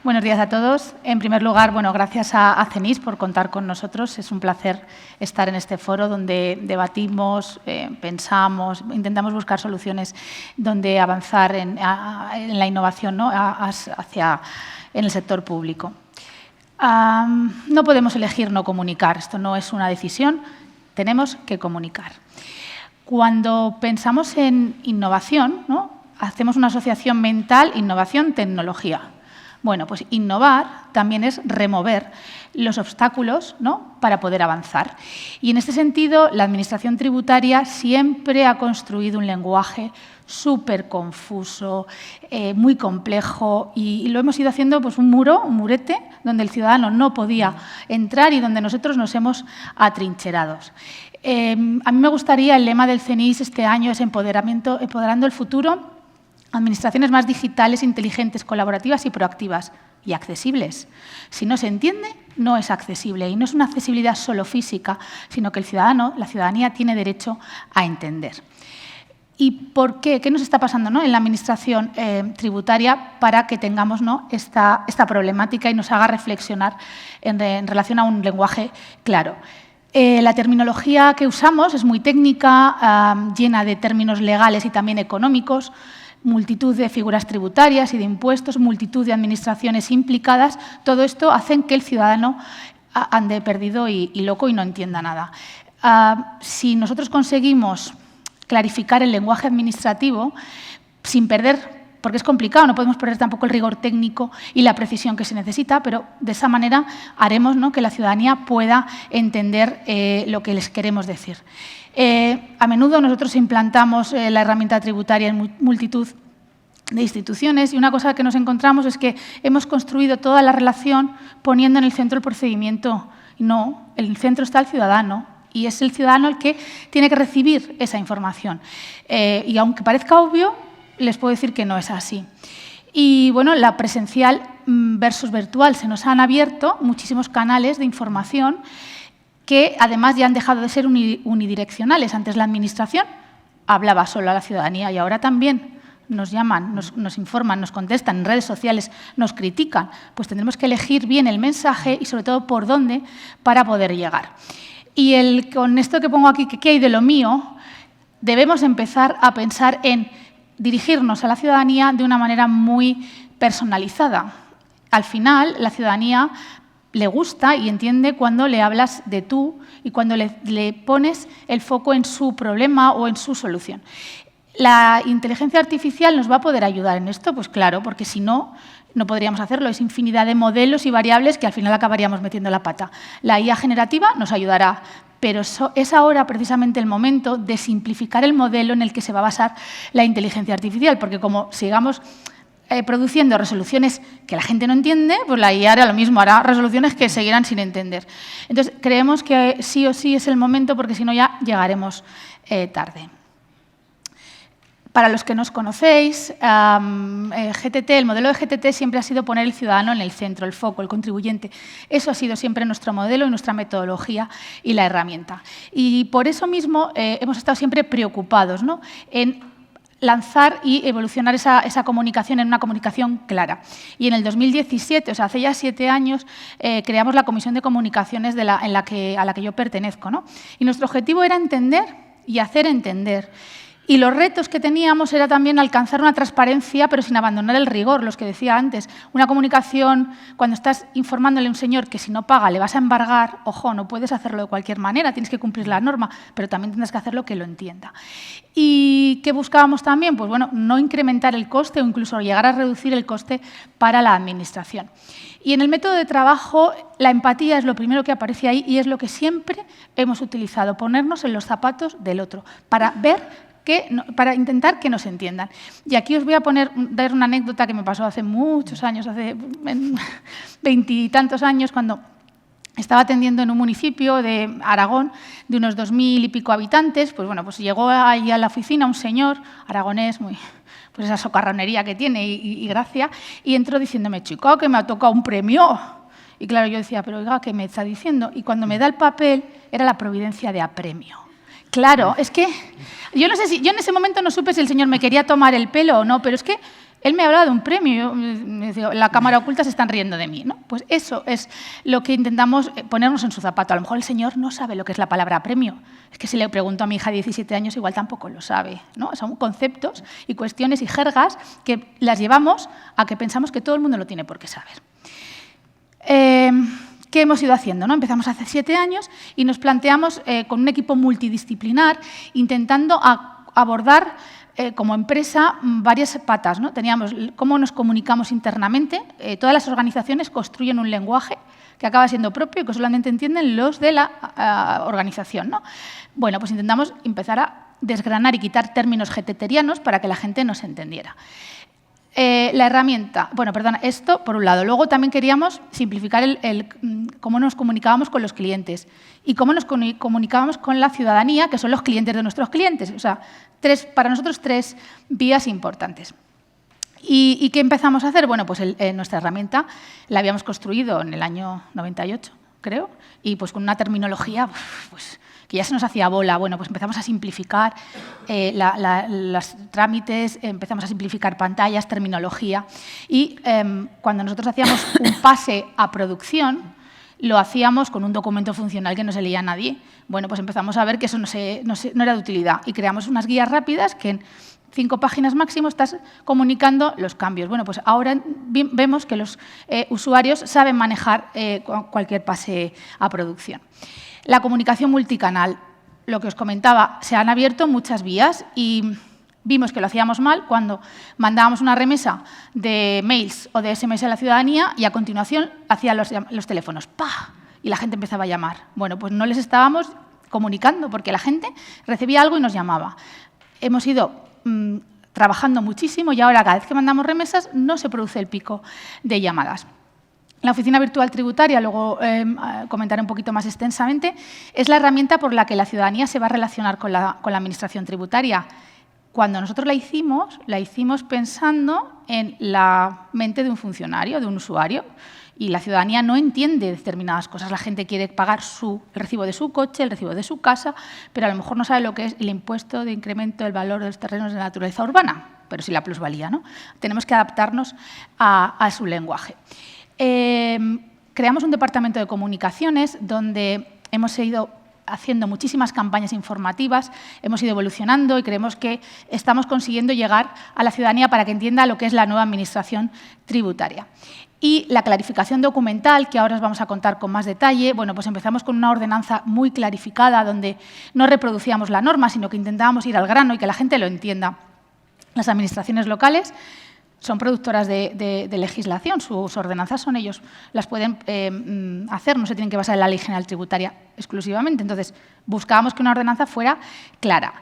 Buenos días a todos. En primer lugar, gracias a CENIS por contar con nosotros. Es un placer estar en este foro donde debatimos, pensamos, intentamos buscar soluciones donde avanzar en la innovación, ¿no? En el sector público. No podemos elegir no comunicar. Esto no es una decisión. Tenemos que comunicar. Cuando pensamos en innovación, ¿no? Hacemos una asociación mental innovación-tecnología. Bueno, pues innovar también es remover los obstáculos, ¿no? Para poder avanzar. Y en este sentido, la Administración tributaria siempre ha construido un lenguaje súper confuso, muy complejo, y lo hemos ido haciendo pues, un murete, donde el ciudadano no podía entrar y donde nosotros nos hemos atrincherado. A mí me gustaría, el lema del CENIS este año es empoderando el futuro, administraciones más digitales, inteligentes, colaborativas y proactivas y accesibles. Si no se entiende, no es accesible. Y no es una accesibilidad solo física, sino que el ciudadano, la ciudadanía, tiene derecho a entender. ¿Y por qué? ¿Qué nos está pasando, ¿no? En la Administración tributaria para que tengamos, ¿no? esta problemática y nos haga reflexionar en relación a un lenguaje claro? La terminología que usamos es muy técnica, llena de términos legales y también económicos, multitud de figuras tributarias y de impuestos, multitud de administraciones implicadas. Todo esto hace que el ciudadano ande perdido y loco y no entienda nada. Si nosotros conseguimos clarificar el lenguaje administrativo sin perder, porque es complicado, no podemos perder tampoco el rigor técnico y la precisión que se necesita, pero de esa manera haremos, ¿no? que la ciudadanía pueda entender lo que les queremos decir. A menudo nosotros implantamos la herramienta tributaria en multitud de instituciones y una cosa que nos encontramos es que hemos construido toda la relación poniendo en el centro el procedimiento. No, en el centro está el ciudadano y es el ciudadano el que tiene que recibir esa información. Y aunque parezca obvio, les puedo decir que no es así. Y bueno, la presencial versus virtual, se nos han abierto muchísimos canales de información que además ya han dejado de ser unidireccionales. Antes la Administración hablaba solo a la ciudadanía y ahora también nos llaman, nos informan, nos contestan en redes sociales, nos critican. Pues tendremos que elegir bien el mensaje y sobre todo por dónde para poder llegar. Y con esto que pongo aquí, ¿qué hay de lo mío? Debemos empezar a pensar en dirigirnos a la ciudadanía de una manera muy personalizada. Al final, la ciudadanía le gusta y entiende cuando le hablas de tú y cuando le pones el foco en su problema o en su solución. ¿La inteligencia artificial nos va a poder ayudar en esto? Pues claro, porque si no, no podríamos hacerlo. Es infinidad de modelos y variables que al final acabaríamos metiendo la pata. La IA generativa nos ayudará, pero es ahora precisamente el momento de simplificar el modelo en el que se va a basar la inteligencia artificial, porque como sigamos produciendo resoluciones que la gente no entiende, pues la IA hará lo mismo, hará resoluciones que seguirán sin entender. Entonces, creemos que sí o sí es el momento, porque si no ya llegaremos tarde. Para los que nos conocéis, el modelo de GTT siempre ha sido poner el ciudadano en el centro, el foco, el contribuyente. Eso ha sido siempre nuestro modelo y nuestra metodología y la herramienta. Y por eso mismo hemos estado siempre preocupados, ¿no? en lanzar y evolucionar esa comunicación en una comunicación clara. Y en el 2017, o sea, hace ya 7 años, creamos la Comisión de Comunicaciones a la que yo pertenezco, ¿no? Y nuestro objetivo era entender y hacer entender. Y los retos que teníamos era también alcanzar una transparencia, pero sin abandonar el rigor, los que decía antes. Una comunicación, cuando estás informándole a un señor que si no paga le vas a embargar, ojo, no puedes hacerlo de cualquier manera, tienes que cumplir la norma, pero también tendrás que hacerlo que lo entienda. ¿Y qué buscábamos también? Pues bueno, no incrementar el coste o incluso llegar a reducir el coste para la Administración. Y en el método de trabajo, la empatía es lo primero que aparece ahí y es lo que siempre hemos utilizado, ponernos en los zapatos del otro, para para intentar que nos entiendan. Y aquí os voy a dar una anécdota que me pasó hace muchos años, hace 20 y tantos años, cuando estaba atendiendo en un municipio de Aragón de unos 2000 y pico habitantes. Pues bueno, pues llegó ahí a la oficina un señor aragonés, pues esa socarronería que tiene y gracia, y entró diciéndome, chico, que me ha tocado un premio. Y claro, yo decía, pero oiga, ¿qué me está diciendo? Y cuando me da el papel, era la providencia de apremio. Claro, es que yo no sé yo en ese momento no supe si el señor me quería tomar el pelo o no, pero es que Él me hablaba de un premio, yo, la cámara oculta se están riendo de mí, ¿no? Pues eso es lo que intentamos ponernos en su zapato. A lo mejor el señor no sabe lo que es la palabra premio. Es que si le pregunto a mi hija de 17 años, igual tampoco lo sabe, ¿no? Son conceptos y cuestiones y jergas que las llevamos a que pensamos que todo el mundo lo tiene por qué saber. ¿Qué hemos ido haciendo? ¿No? Empezamos hace 7 años y nos planteamos con un equipo multidisciplinar intentando abordar como empresa varias patas, ¿no? Teníamos cómo nos comunicamos internamente. Todas las organizaciones construyen un lenguaje que acaba siendo propio y que solamente entienden los de la organización, ¿no? Bueno, pues intentamos empezar a desgranar y quitar términos geteterianos para que la gente nos entendiera. La herramienta, bueno, perdona, esto por un lado. Luego también queríamos simplificar cómo nos comunicábamos con los clientes y cómo nos comunicábamos con la ciudadanía, que son los clientes de nuestros clientes. O sea, para nosotros 3 vías importantes. ¿Y qué empezamos a hacer? Bueno, pues nuestra herramienta la habíamos construido en el año 98, creo, y pues con una terminología pues, que ya se nos hacía bola. Bueno, pues empezamos a simplificar los trámites, empezamos a simplificar pantallas, terminología. Y cuando nosotros hacíamos un pase a producción, lo hacíamos con un documento funcional que no se leía a nadie. Bueno, pues empezamos a ver que eso no era de utilidad y creamos unas guías rápidas que en 5 páginas máximo estás comunicando los cambios. Bueno, pues ahora vemos que los usuarios saben manejar cualquier pase a producción. La comunicación multicanal, lo que os comentaba, se han abierto muchas vías y vimos que lo hacíamos mal cuando mandábamos una remesa de mails o de SMS a la ciudadanía y a continuación hacían los teléfonos, ¡pah! Y la gente empezaba a llamar. Bueno, pues no les estábamos comunicando porque la gente recibía algo y nos llamaba. Hemos ido trabajando muchísimo y ahora cada vez que mandamos remesas no se produce el pico de llamadas. La oficina virtual tributaria, luego comentaré un poquito más extensamente, es la herramienta por la que la ciudadanía se va a relacionar con la administración tributaria. Cuando nosotros la hicimos pensando en la mente de un funcionario, de un usuario, y la ciudadanía no entiende determinadas cosas. La gente quiere pagar el recibo de su coche, el recibo de su casa, pero a lo mejor no sabe lo que es el impuesto de incremento del valor de los terrenos de naturaleza urbana, pero sí la plusvalía, ¿no? Tenemos que adaptarnos a su lenguaje. Creamos un departamento de comunicaciones donde hemos ido haciendo muchísimas campañas informativas, hemos ido evolucionando y creemos que estamos consiguiendo llegar a la ciudadanía para que entienda lo que es la nueva administración tributaria. Y la clarificación documental, que ahora os vamos a contar con más detalle, bueno, pues empezamos con una ordenanza muy clarificada donde no reproducíamos la norma, sino que intentábamos ir al grano y que la gente lo entienda. Las administraciones locales son productoras de legislación, sus ordenanzas son ellos, las pueden hacer, no se tienen que basar en la Ley General Tributaria exclusivamente. Entonces, buscábamos que una ordenanza fuera clara.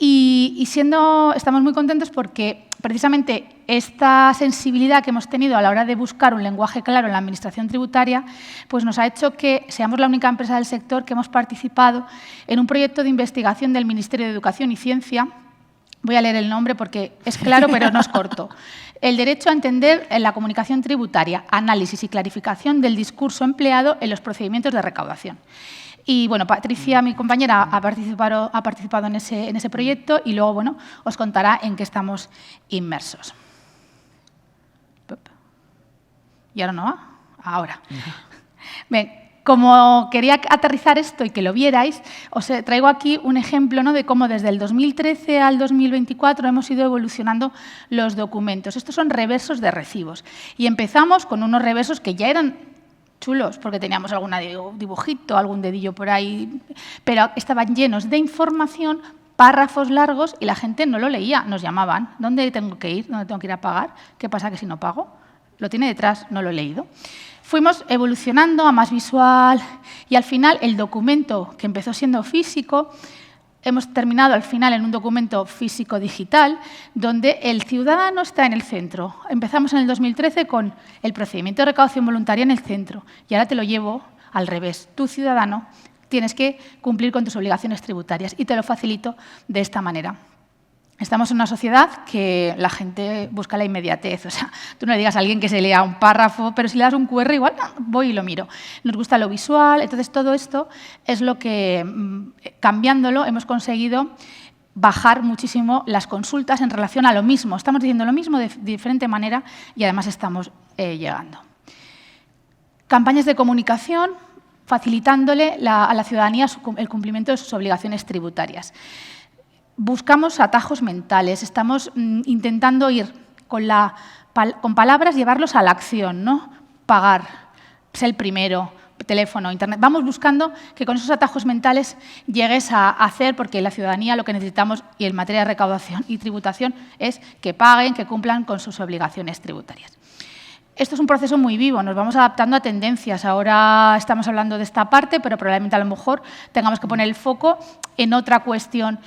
Y estamos muy contentos porque precisamente esta sensibilidad que hemos tenido a la hora de buscar un lenguaje claro en la administración tributaria, pues nos ha hecho que seamos la única empresa del sector que hemos participado en un proyecto de investigación del Ministerio de Educación y Ciencia. Voy a leer el nombre porque es claro, pero no es corto. El derecho a entender en la comunicación tributaria, análisis y clarificación del discurso empleado en los procedimientos de recaudación. Y, bueno, Patricia, mi compañera, ha participado en ese proyecto y luego, bueno, os contará en qué estamos inmersos. ¿Y ahora no va? Ahora. Bien. Como quería aterrizar esto y que lo vierais, os traigo aquí un ejemplo, ¿no?, de cómo desde el 2013 al 2024 hemos ido evolucionando los documentos. Estos son reversos de recibos. Y empezamos con unos reversos que ya eran chulos, porque teníamos algún dibujito, algún dedillo por ahí, pero estaban llenos de información, párrafos largos, y la gente no lo leía, nos llamaban. ¿Dónde tengo que ir? ¿Dónde tengo que ir a pagar? ¿Qué pasa que si no pago? Lo tiene detrás, no lo he leído. Fuimos evolucionando a más visual y al final el documento que empezó siendo físico, hemos terminado al final en un documento físico-digital donde el ciudadano está en el centro. Empezamos en el 2013 con el procedimiento de recaudación voluntaria en el centro y ahora te lo llevo al revés. Tú, ciudadano, tienes que cumplir con tus obligaciones tributarias y te lo facilito de esta manera. Estamos en una sociedad que la gente busca la inmediatez. O sea, tú no le digas a alguien que se lea un párrafo, pero si le das un QR, igual voy y lo miro. Nos gusta lo visual. Entonces, todo esto es lo que, cambiándolo, hemos conseguido bajar muchísimo las consultas en relación a lo mismo. Estamos diciendo lo mismo de diferente manera y además estamos llegando. Campañas de comunicación, facilitándole a la ciudadanía el cumplimiento de sus obligaciones tributarias. Buscamos atajos mentales, estamos intentando ir con palabras, llevarlos a la acción, ¿no? Pagar, ser el primero, teléfono, internet. Vamos buscando que con esos atajos mentales llegues a hacer, porque la ciudadanía lo que necesitamos, y en materia de recaudación y tributación, es que paguen, que cumplan con sus obligaciones tributarias. Esto es un proceso muy vivo, nos vamos adaptando a tendencias. Ahora estamos hablando de esta parte, pero probablemente a lo mejor tengamos que poner el foco en otra cuestión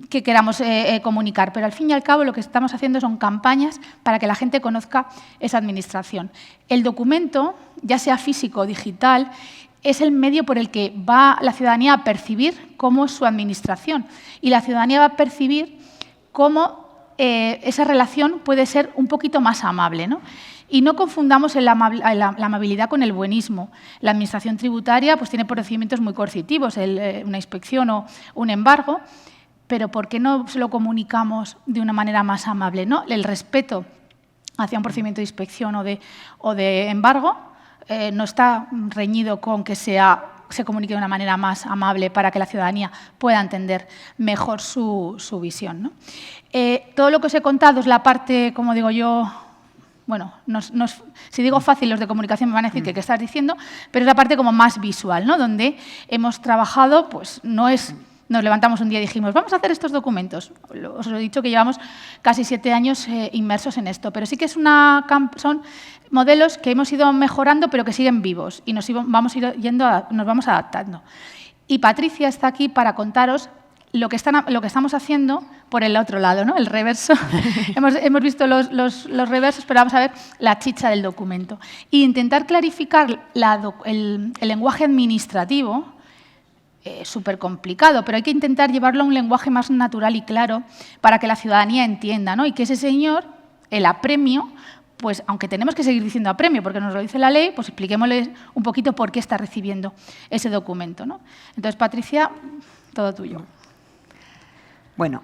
que queramos comunicar. Pero al fin y al cabo lo que estamos haciendo son campañas para que la gente conozca esa administración. El documento, ya sea físico o digital, es el medio por el que va la ciudadanía a percibir cómo es su administración. Y la ciudadanía va a percibir cómo esa relación puede ser un poquito más amable, ¿no? Y no confundamos la amabilidad con el buenismo. La Administración tributaria pues, tiene procedimientos muy coercitivos, una inspección o un embargo, pero ¿por qué no se lo comunicamos de una manera más amable, ¿no? El respeto hacia un procedimiento de inspección o de embargo no está reñido con que se comunique de una manera más amable para que la ciudadanía pueda entender mejor su visión, ¿no? Todo lo que os he contado es la parte, como digo yo, bueno, si digo fácil, los de comunicación me van a decir que qué estás diciendo, pero es la parte como más visual, ¿no? Donde hemos trabajado, pues no es... Nos levantamos un día y dijimos, vamos a hacer estos documentos. Os he dicho que llevamos casi 7 años inmersos en esto, pero sí que son modelos que hemos ido mejorando, pero que siguen vivos y nos vamos adaptando. Y Patricia está aquí para contaros lo que estamos haciendo por el otro lado, ¿no? El reverso. hemos visto los reversos, pero vamos a ver la chicha del documento. E intentar clarificar el lenguaje administrativo. Súper complicado, pero hay que intentar llevarlo a un lenguaje más natural y claro para que la ciudadanía entienda, ¿no? Y que ese señor, el apremio, pues aunque tenemos que seguir diciendo apremio porque nos lo dice la ley, pues expliquémosle un poquito por qué está recibiendo ese documento, ¿no? Entonces, Patricia, todo tuyo. Bueno,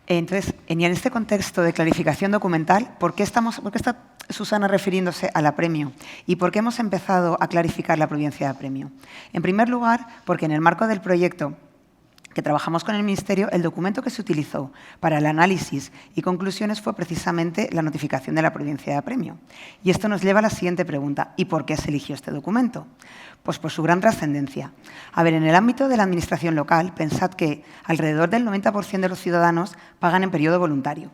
entonces, en este contexto de clarificación documental, ¿por qué está Susana refiriéndose al apremio? ¿Y por qué hemos empezado a clarificar la providencia de apremio? En primer lugar, porque en el marco del proyecto que trabajamos con el Ministerio, el documento que se utilizó para el análisis y conclusiones fue precisamente la notificación de la providencia de apremio. Y esto nos lleva a la siguiente pregunta. ¿Y por qué se eligió este documento? Pues por su gran trascendencia. A ver, en el ámbito de la administración local, pensad que alrededor del 90% de los ciudadanos pagan en periodo voluntario.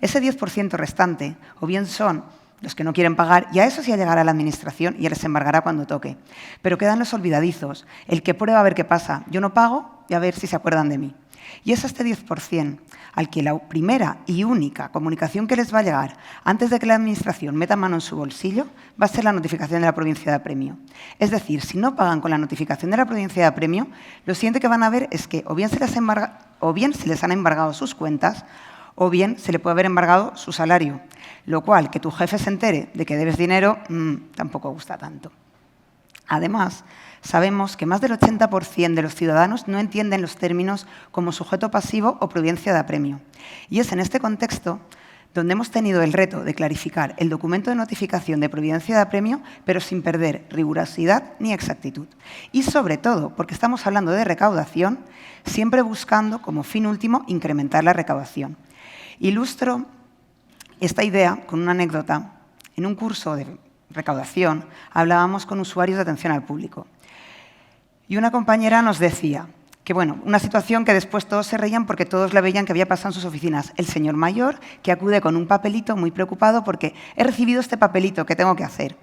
Ese 10% restante, o bien son los que no quieren pagar, y a eso sí llegará la Administración y les embargará cuando toque. Pero quedan los olvidadizos, el que prueba a ver qué pasa. Yo no pago y a ver si se acuerdan de mí. Y es este 10% al que la primera y única comunicación que les va a llegar antes de que la Administración meta mano en su bolsillo va a ser la notificación de la providencia de apremio. Es decir, si no pagan con la notificación de la providencia de apremio, lo siguiente que van a ver es que o bien se les han embargado sus cuentas o bien se le puede haber embargado su salario, lo cual, que tu jefe se entere de que debes dinero, tampoco gusta tanto. Además, sabemos que más del 80% de los ciudadanos no entienden los términos como sujeto pasivo o providencia de apremio. Y es en este contexto donde hemos tenido el reto de clarificar el documento de notificación de providencia de apremio, pero sin perder rigurosidad ni exactitud. Y sobre todo, porque estamos hablando de recaudación, siempre buscando como fin último incrementar la recaudación. Ilustro esta idea con una anécdota. En un curso de recaudación hablábamos con usuarios de atención al público y una compañera nos decía que, bueno, una situación que después todos se reían porque todos la veían que había pasado en sus oficinas. El señor mayor que acude con un papelito muy preocupado porque he recibido este papelito, ¿qué tengo que hacer?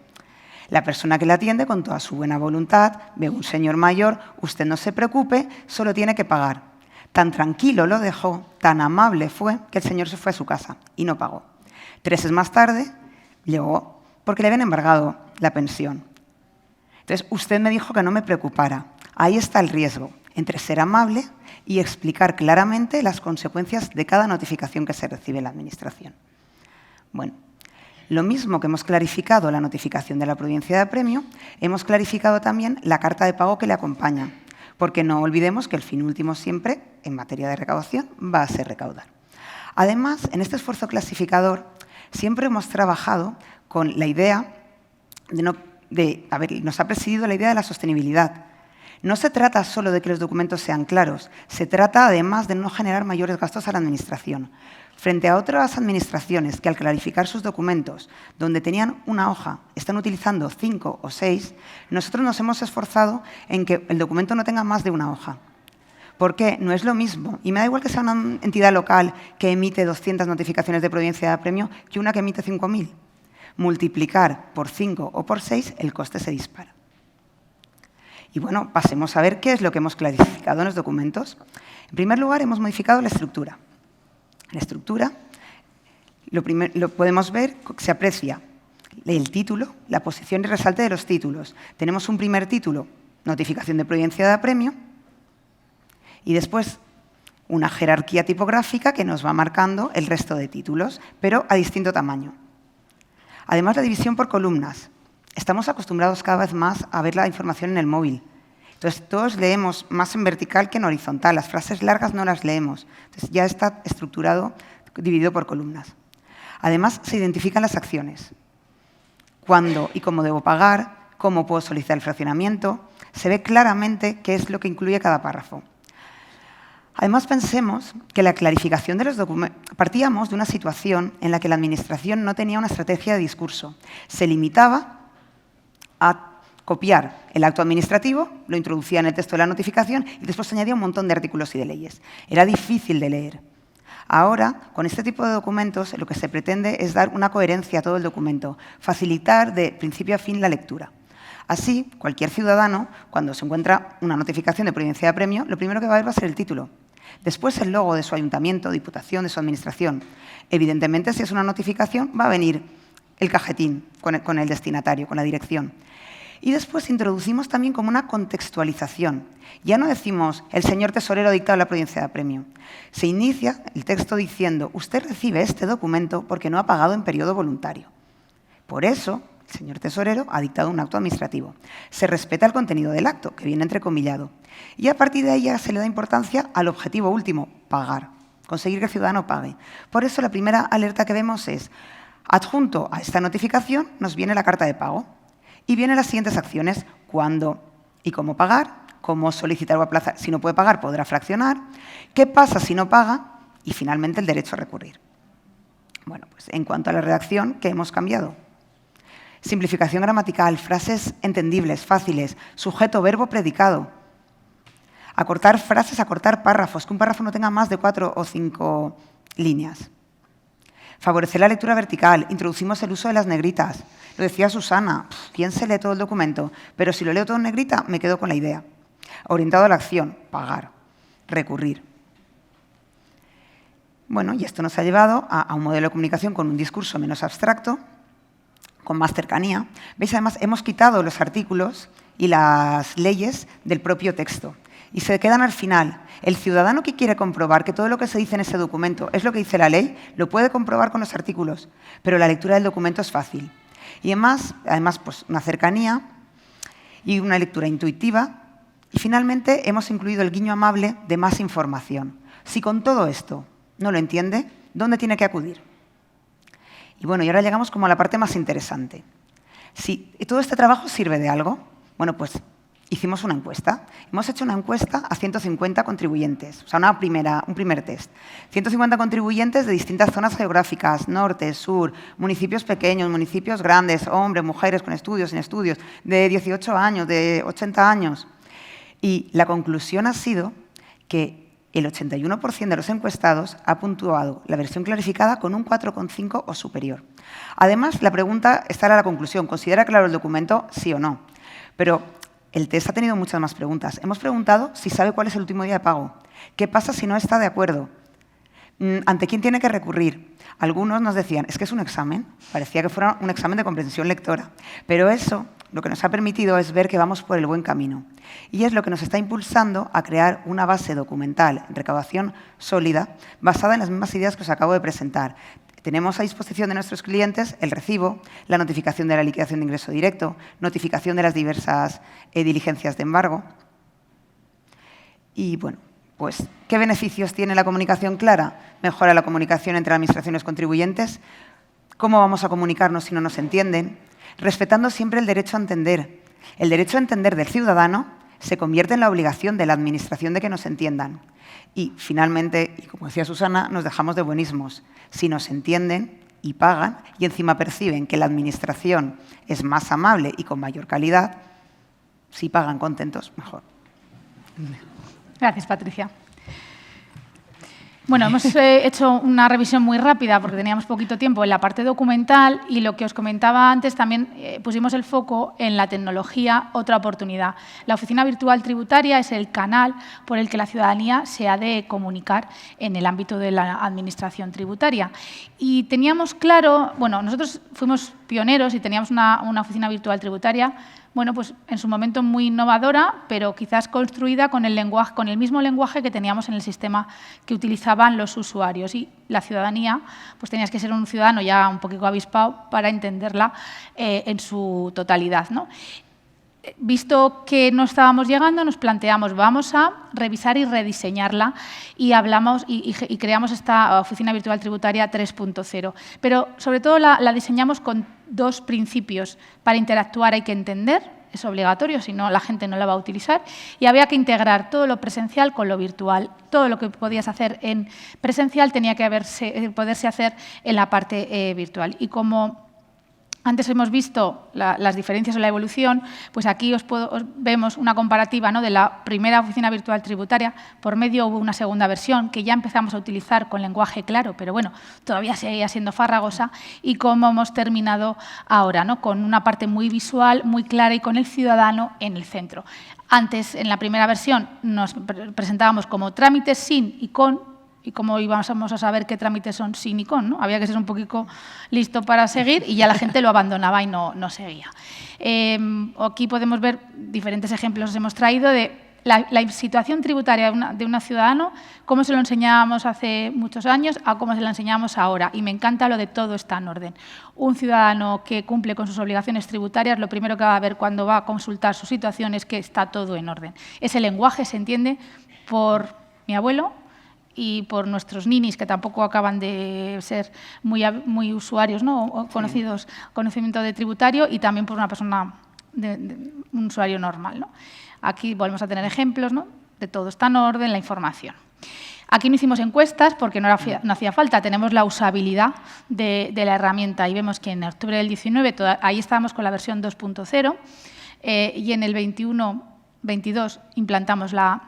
La persona que le atiende, con toda su buena voluntad, ve un señor mayor, usted no se preocupe, solo tiene que pagar. Tan tranquilo lo dejó, tan amable fue, que el señor se fue a su casa y no pagó. 3 meses más tarde llegó porque le habían embargado la pensión. Entonces, usted me dijo que no me preocupara. Ahí está el riesgo entre ser amable y explicar claramente las consecuencias de cada notificación que se recibe en la Administración. Bueno, lo mismo que hemos clarificado la notificación de la providencia de apremio, hemos clarificado también la carta de pago que le acompaña. porque no olvidemos que el fin último siempre, en materia de recaudación, va a ser recaudar. Además, en este esfuerzo clasificador siempre hemos trabajado con la idea nos ha presidido la idea de la sostenibilidad. No se trata solo de que los documentos sean claros, se trata además de no generar mayores gastos a la Administración. Frente a otras administraciones que al clarificar sus documentos, donde tenían una hoja, están utilizando 5 o 6, nosotros nos hemos esforzado en que el documento no tenga más de una hoja. ¿Por qué? No es lo mismo. Y me da igual que sea una entidad local que emite 200 notificaciones de providencia de apremio que una que emite 5.000. Multiplicar por 5 o por 6, el coste se dispara. Y bueno, pasemos a ver qué es lo que hemos clarificado en los documentos. En primer lugar, hemos modificado la estructura. En la estructura lo podemos ver, se aprecia el título, la posición y resalte de los títulos. Tenemos un primer título, notificación de providencia de apremio, y después una jerarquía tipográfica que nos va marcando el resto de títulos, pero a distinto tamaño. Además, la división por columnas. Estamos acostumbrados cada vez más a ver la información en el móvil. Entonces, todos leemos más en vertical que en horizontal. Las frases largas no las leemos. Entonces, ya está estructurado, dividido por columnas. Además, se identifican las acciones. Cuándo y cómo debo pagar, cómo puedo solicitar el fraccionamiento. Se ve claramente qué es lo que incluye cada párrafo. Además, pensemos que la clarificación de los documentos... Partíamos de una situación en la que la Administración no tenía una estrategia de discurso. Se limitaba a copiar el acto administrativo, lo introducía en el texto de la notificación y después añadía un montón de artículos y de leyes. Era difícil de leer. Ahora, con este tipo de documentos, lo que se pretende es dar una coherencia a todo el documento, facilitar de principio a fin la lectura. Así, cualquier ciudadano, cuando se encuentra una notificación de providencia de apremio, lo primero que va a ver va a ser el título. Después, el logo de su ayuntamiento, diputación, de su administración. Evidentemente, si es una notificación, va a venir el cajetín con el destinatario, con la dirección. Y después introducimos también como una contextualización. Ya no decimos, el señor tesorero ha dictado la providencia de apremio. Se inicia el texto diciendo, usted recibe este documento porque no ha pagado en periodo voluntario. Por eso, el señor tesorero ha dictado un acto administrativo. Se respeta el contenido del acto, que viene entrecomillado. Y a partir de ahí ya se le da importancia al objetivo último, pagar, conseguir que el ciudadano pague. Por eso la primera alerta que vemos es, adjunto a esta notificación nos viene la carta de pago. Y vienen las siguientes acciones, cuándo y cómo pagar, cómo solicitar o aplazar. Si no puede pagar, podrá fraccionar. ¿Qué pasa si no paga? Y finalmente el derecho a recurrir. Bueno, pues en cuanto a la redacción, ¿qué hemos cambiado? Simplificación gramatical, frases entendibles, fáciles, sujeto, verbo, predicado. Acortar frases, acortar párrafos, que un párrafo no tenga más de 4 o 5 líneas. Favorecer la lectura vertical, introducimos el uso de las negritas. Lo decía Susana, ¿quién se lee todo el documento? Pero si lo leo todo en negrita, me quedo con la idea. Orientado a la acción, pagar, recurrir. Bueno, y esto nos ha llevado a un modelo de comunicación con un discurso menos abstracto, con más cercanía. ¿Veis? Además, hemos quitado los artículos y las leyes del propio texto. Y se quedan al final. El ciudadano que quiere comprobar que todo lo que se dice en ese documento es lo que dice la ley, lo puede comprobar con los artículos, pero la lectura del documento es fácil. Y además pues, una cercanía y una lectura intuitiva. Y finalmente hemos incluido el guiño amable de más información. Si con todo esto no lo entiende, ¿dónde tiene que acudir? Y bueno, y ahora llegamos como a la parte más interesante. Si todo este trabajo sirve de algo, bueno, pues hicimos una encuesta. Hemos hecho una encuesta a 150 contribuyentes, o sea, un primer test. 150 contribuyentes de distintas zonas geográficas, norte, sur, municipios pequeños, municipios grandes, hombres, mujeres, con estudios, sin estudios, de 18 años, de 80 años. Y la conclusión ha sido que el 81% de los encuestados ha puntuado la versión clarificada con un 4,5 o superior. Además, la pregunta, esta era la conclusión, ¿considera claro el documento? Sí o no. Pero el test ha tenido muchas más preguntas. Hemos preguntado si sabe cuál es el último día de pago. ¿Qué pasa si no está de acuerdo? ¿Ante quién tiene que recurrir? Algunos nos decían, es que es un examen. Parecía que fuera un examen de comprensión lectora. Pero eso lo que nos ha permitido es ver que vamos por el buen camino. Y es lo que nos está impulsando a crear una base documental en recaudación sólida basada en las mismas ideas que os acabo de presentar. Tenemos a disposición de nuestros clientes el recibo, la notificación de la liquidación de ingreso directo, notificación de las diversas diligencias de embargo. Y bueno, pues, ¿qué beneficios tiene la comunicación clara? Mejora la comunicación entre administraciones contribuyentes. ¿Cómo vamos a comunicarnos si no nos entienden? Respetando siempre el derecho a entender. El derecho a entender del ciudadano se convierte en la obligación de la administración de que nos entiendan. Y, finalmente, y como decía Susana, nos dejamos de buenismos. Si nos entienden y pagan, y encima perciben que la administración es más amable y con mayor calidad, si pagan contentos, mejor. Gracias, Patricia. Bueno, hemos hecho una revisión muy rápida porque teníamos poquito tiempo en la parte documental y lo que os comentaba antes también pusimos el foco en la tecnología, otra oportunidad. La Oficina Virtual Tributaria es el canal por el que la ciudadanía se ha de comunicar en el ámbito de la administración tributaria. Y teníamos claro, bueno, nosotros fuimos pioneros y teníamos una oficina virtual tributaria, bueno, pues en su momento muy innovadora, pero quizás construida con el mismo lenguaje que teníamos en el sistema que utilizaban los usuarios. Y la ciudadanía, pues tenías que ser un ciudadano ya un poquito avispado para entenderla en su totalidad, ¿no? Visto que no estábamos llegando, nos planteamos, vamos a revisar y rediseñarla y hablamos y creamos esta Oficina Virtual Tributaria 3.0. Pero, sobre todo, la diseñamos con dos principios. Para interactuar hay que entender, es obligatorio, si no la gente no la va a utilizar, y había que integrar todo lo presencial con lo virtual. Todo lo que podías hacer en presencial tenía que poderse hacer en la parte virtual. Y como antes hemos visto las diferencias o la evolución, pues aquí os vemos una comparativa, ¿no?, de la primera oficina virtual tributaria. Por medio hubo una segunda versión que ya empezamos a utilizar con lenguaje claro, pero bueno, todavía seguía siendo farragosa, y cómo hemos terminado ahora, ¿no?, con una parte muy visual, muy clara y con el ciudadano en el centro. Antes, en la primera versión, nos presentábamos como trámites sin y con. Y cómo íbamos a saber qué trámites son sin y con, ¿no? Había que ser un poquito listo para seguir y ya la gente lo abandonaba y no seguía. Aquí podemos ver diferentes ejemplos que hemos traído de la situación tributaria de un ciudadano, cómo se lo enseñábamos hace muchos años a cómo se lo enseñamos ahora. Y me encanta lo de todo está en orden. Un ciudadano que cumple con sus obligaciones tributarias, lo primero que va a ver cuando va a consultar su situación es que está todo en orden. Ese lenguaje se entiende por mi abuelo y por nuestros ninis, que tampoco acaban de ser muy usuarios, ¿no?, o conocidos, conocimiento de tributario, y también por una persona, un usuario normal, ¿no? Aquí volvemos a tener ejemplos, ¿no?, de todo está en orden, la información. Aquí no hicimos encuestas porque no hacía falta, tenemos la usabilidad de la herramienta y vemos que en octubre del 19 ahí estábamos con la versión 2.0 y en el 21-22 implantamos la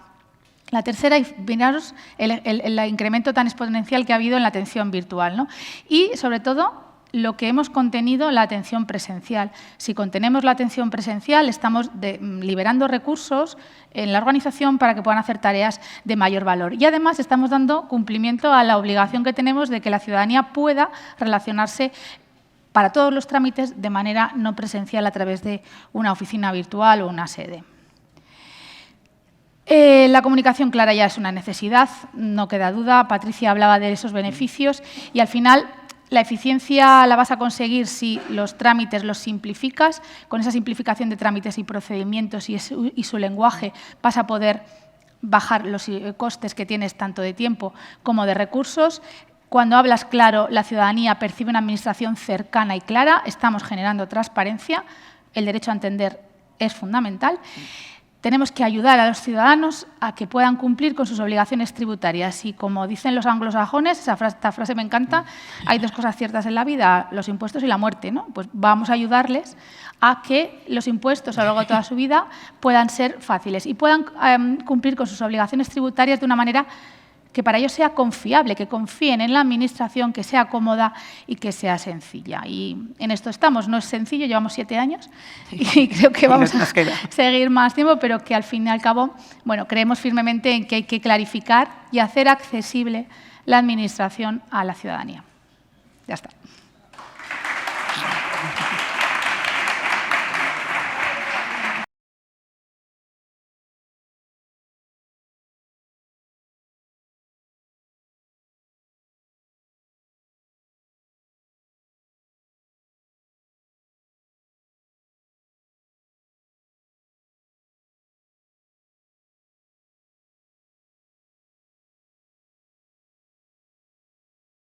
tercera, y miraros el incremento tan exponencial que ha habido en la atención virtual, ¿no? Y, sobre todo, lo que hemos contenido, la atención presencial. Si contenemos la atención presencial, estamos liberando recursos en la organización para que puedan hacer tareas de mayor valor. Y, además, estamos dando cumplimiento a la obligación que tenemos de que la ciudadanía pueda relacionarse para todos los trámites de manera no presencial a través de una oficina virtual o una sede. La comunicación clara ya es una necesidad, no queda duda. Patricia hablaba de esos beneficios y, al final, la eficiencia la vas a conseguir si los trámites los simplificas. Con esa simplificación de trámites y procedimientos y su lenguaje vas a poder bajar los costes que tienes tanto de tiempo como de recursos. Cuando hablas claro, la ciudadanía percibe una administración cercana y clara. Estamos generando transparencia. El derecho a entender es fundamental. Tenemos que ayudar a los ciudadanos a que puedan cumplir con sus obligaciones tributarias. Y, como dicen los anglosajones, esta frase me encanta, hay dos cosas ciertas en la vida, los impuestos y la muerte, ¿no? Pues vamos a ayudarles a que los impuestos a lo largo de toda su vida puedan ser fáciles y puedan cumplir con sus obligaciones tributarias de una manera que para ellos sea confiable, que confíen en la administración, que sea cómoda y que sea sencilla. Y en esto estamos. No es sencillo, llevamos 7 años y creo que vamos a seguir más tiempo, pero que, al fin y al cabo, bueno, creemos firmemente en que hay que clarificar y hacer accesible la administración a la ciudadanía. Ya está.